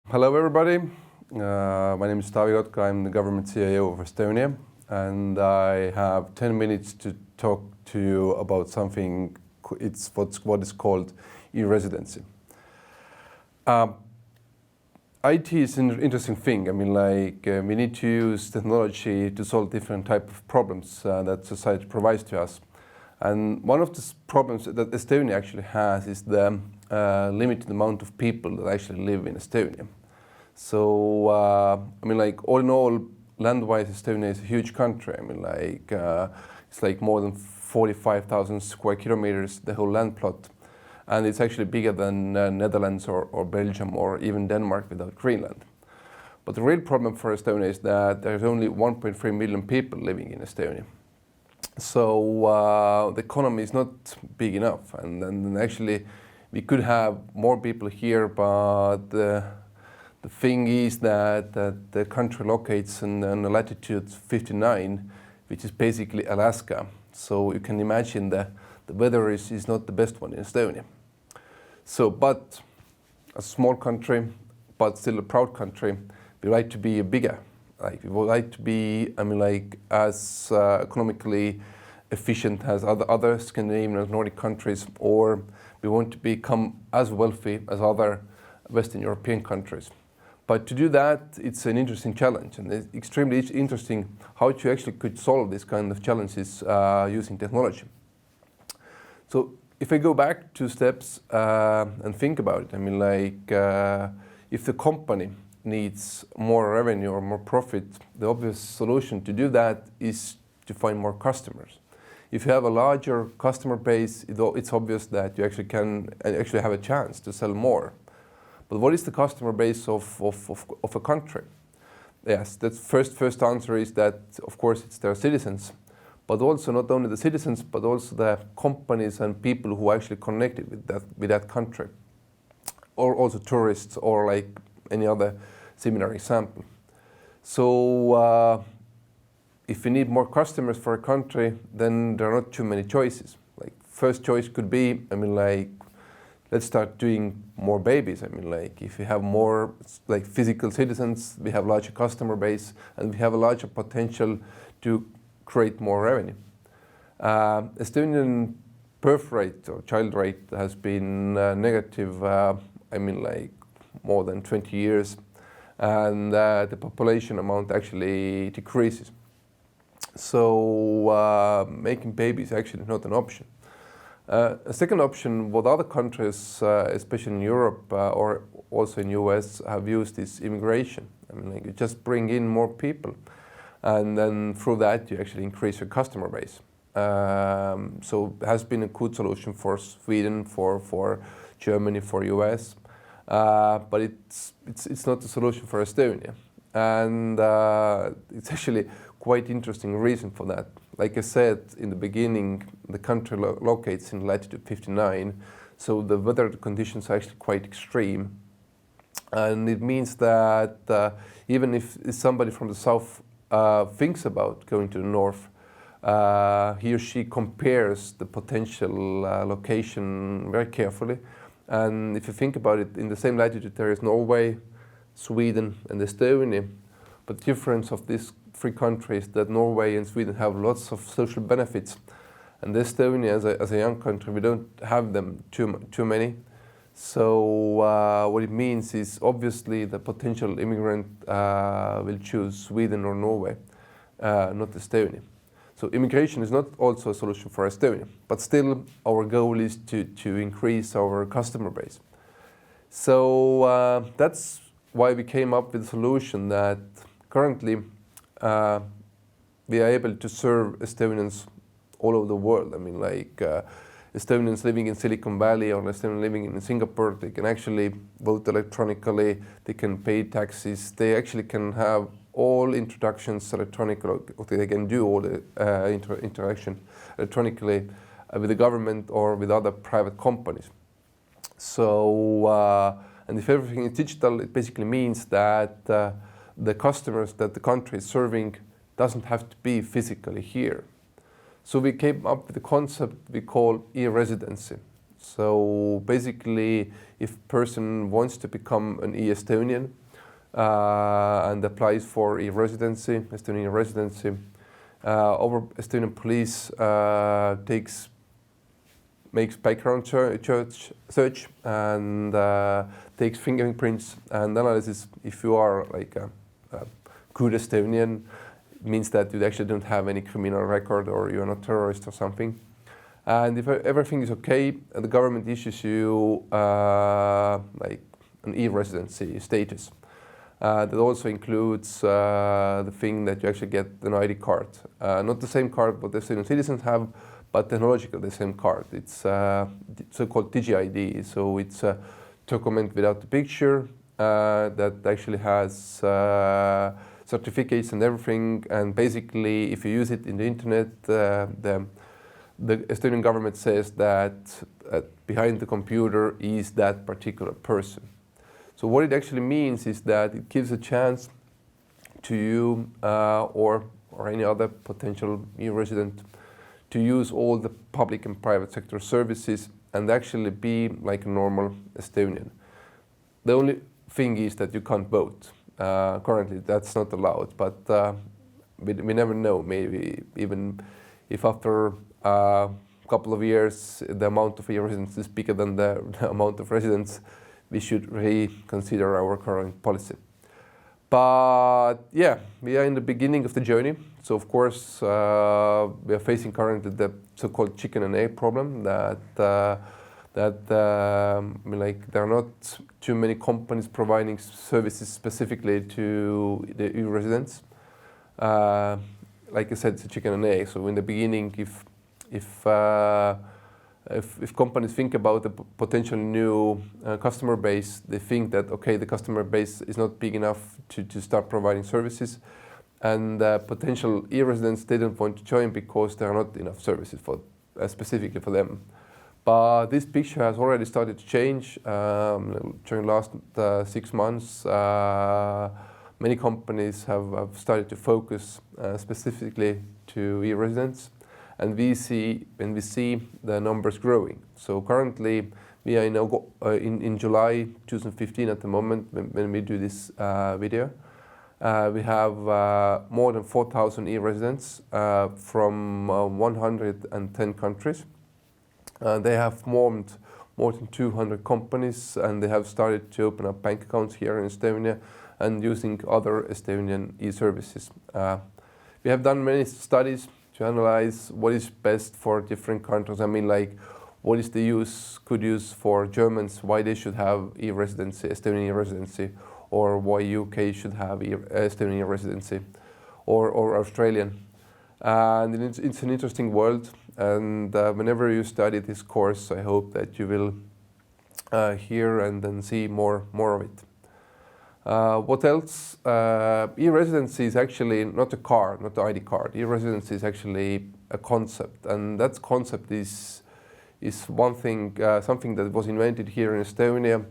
Hello everybody, my name is Taavi Kotka, I'm the government CIO of Estonia, and I have 10 minutes to talk to you about something, it's what is called E-Residency. IT is an interesting thing. I mean, we need to use technology to solve different types of problems that society provides to us. And one of the problems that Estonia actually has is the limited amount of people that actually live in Estonia. So, all in all, land-wise, Estonia is a huge country. It's like more than 45,000 square kilometers, the whole land plot. And it's actually bigger than Netherlands or Belgium or even Denmark without Greenland. But the real problem for Estonia is that there's only 1.3 million people living in Estonia. So the economy is not big enough. And actually, we could have more people here, but the thing is that the country locates in latitude 59, which is basically Alaska. So you can imagine the weather is not the best one in Estonia. So, but a small country, but still a proud country, we like to be bigger. We would like to be, as economically efficient as other Scandinavian or Nordic countries, or we want to become as wealthy as other Western European countries. But to do that, it's an interesting challenge, and it's extremely interesting how you actually could solve these kind of challenges using technology. So if I go back 2 steps and think about it, if the company needs more revenue or more profit, the obvious solution to do that is to find more customers. If you have a larger customer base, it's obvious that you actually can have a chance to sell more. But what is the customer base of a country? Yes, the first answer is that, of course, it's their citizens, but also not only the citizens, but also the companies and people who are actually connected with that country, or also tourists, or like any other similar example. So if you need more customers for a country, then there are not too many choices. Like first choice could be, let's start doing more babies. If you have more physical citizens, we have larger customer base, and we have a larger potential to create more revenue. Estonian birth rate or child rate has been negative, more than 20 years, and the population amount actually decreases. So making babies actually not an option. A second option, what other countries, especially in Europe or also in US, have used is immigration. You just bring in more people, and then through that you actually increase your customer base. So it has been a good solution for Sweden, for Germany, for US, but it's not a solution for Estonia, and it's actually quite interesting reason for that. Like I said in the beginning, the country locates in latitude 59, so the weather conditions are actually quite extreme. And it means that even if somebody from the south thinks about going to the north, he or she compares the potential location very carefully. And if you think about it, in the same latitude there is Norway, Sweden and Estonia, but the difference of these 3 countries that Norway and Sweden have lots of social benefits, and Estonia as a young country, we don't have them too many. So what it means is obviously the potential immigrant will choose Sweden or Norway, not Estonia. So immigration is not also a solution for Estonia, but still our goal is to increase our customer base. So that's why we came up with a solution that currently we are able to serve Estonians all over the world. Estonians living in Silicon Valley or Estonians living in Singapore, they can actually vote electronically, they can pay taxes, they actually can have all introductions electronically, they can do all the interaction electronically with the government or with other private companies. So, and if everything is digital, it basically means that the customers that the country is serving doesn't have to be physically here. So we came up with a concept we call E-Residency. So basically, if person wants to become an E-Estonian and applies for E-Residency, Estonian residency, our Estonian police makes background search and takes fingerprints and analysis. If you are like a good Estonian, it means that you actually don't have any criminal record or you're not a terrorist or something. And if everything is okay, the government issues you like an E-Residency status. That also includes the thing that you actually get an ID card. Not the same card what the Estonian citizens have, but technologically the same card. It's so-called DigiID, so it's a document without the picture that actually has certificates and everything. And basically, if you use it in the internet, the Estonian government says that behind the computer is that particular person. So what it actually means is that it gives a chance to you or any other potential E-resident to use all the public and private sector services and actually be like a normal Estonian. The only thing is that you can't vote. Currently, that's not allowed, but we never know. Maybe even if after a couple of years the amount of E-residents is bigger than the amount of residents, we should reconsider our current policy. But yeah, we are in the beginning of the journey. So of course, we are facing currently the so-called chicken and egg problem that like there are not too many companies providing services specifically to the E-residents. Like I said, it's a chicken and egg. So in the beginning, if companies think about the potential new customer base, they think that, okay, the customer base is not big enough to start providing services. And potential E-residents, they don't want to join because there are not enough services for specifically for them. But this picture has already started to change during the last 6 months. Many companies have started to focus specifically to E-residents. And we see the numbers growing. So currently, we are in July 2015 at the moment when we do this video. We have more than 4,000 E-residents from 110 countries. They have formed more than 200 companies, and they have started to open up bank accounts here in Estonia and using other Estonian e-services. We have done many studies to analyze what is best for different countries. I mean, like, what is the good use for Germans, why they should have E-residency, Estonian E-residency, or why UK should have Estonian E-residency, or Australian. And it's an interesting world. And whenever you study this course, I hope that you will hear and then see more of it. What else? E-residency is actually not a card, not the ID card. E-residency is actually a concept, and that concept is one thing, something that was invented here in Estonia,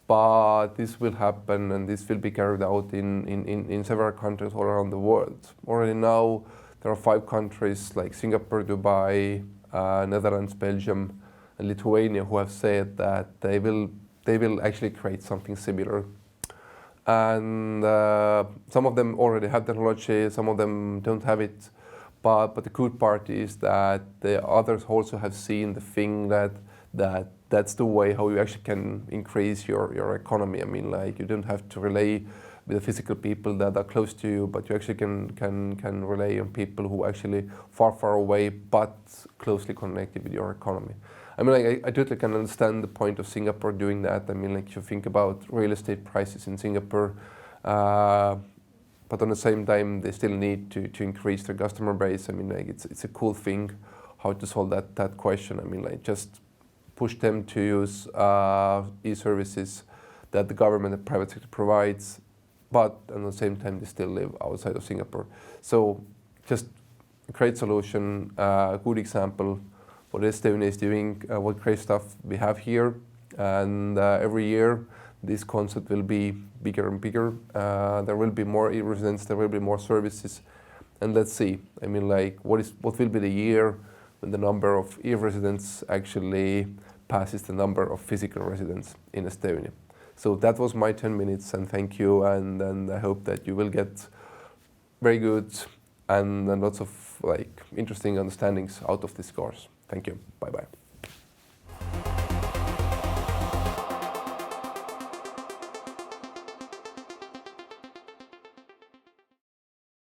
but this will happen and this will be carried out in several countries all around the world. Already now, there are 5 countries like Singapore, Dubai, Netherlands, Belgium, and Lithuania who have said that they will actually create something similar. And some of them already have technology, some of them don't have it. But the good part is that the others also have seen the thing that's the way how you actually can increase your economy. I mean, like, you don't have to rely with the physical people that are close to you, but you actually can rely on people who are actually far away but closely connected with your economy. I mean, like, I totally can understand the point of Singapore doing that. I mean, like, you think about real estate prices in Singapore, but on the same time, they still need to increase their customer base. I mean, like, it's a cool thing how to solve that question. I mean, like, just push them to use e-services that the government and private sector provides, but at the same time, they still live outside of Singapore. So just a great solution, a good example what Estonia is doing, what great stuff we have here. And every year, this concept will be bigger and bigger. There will be more e-residents, there will be more services. And let's see, I mean, like, what will be the year when the number of e-residents actually passes the number of physical residents in Estonia. So that was my 10 minutes, and thank you, and I hope that you will get very good and lots of like interesting understandings out of this course. Thank you. Bye-bye.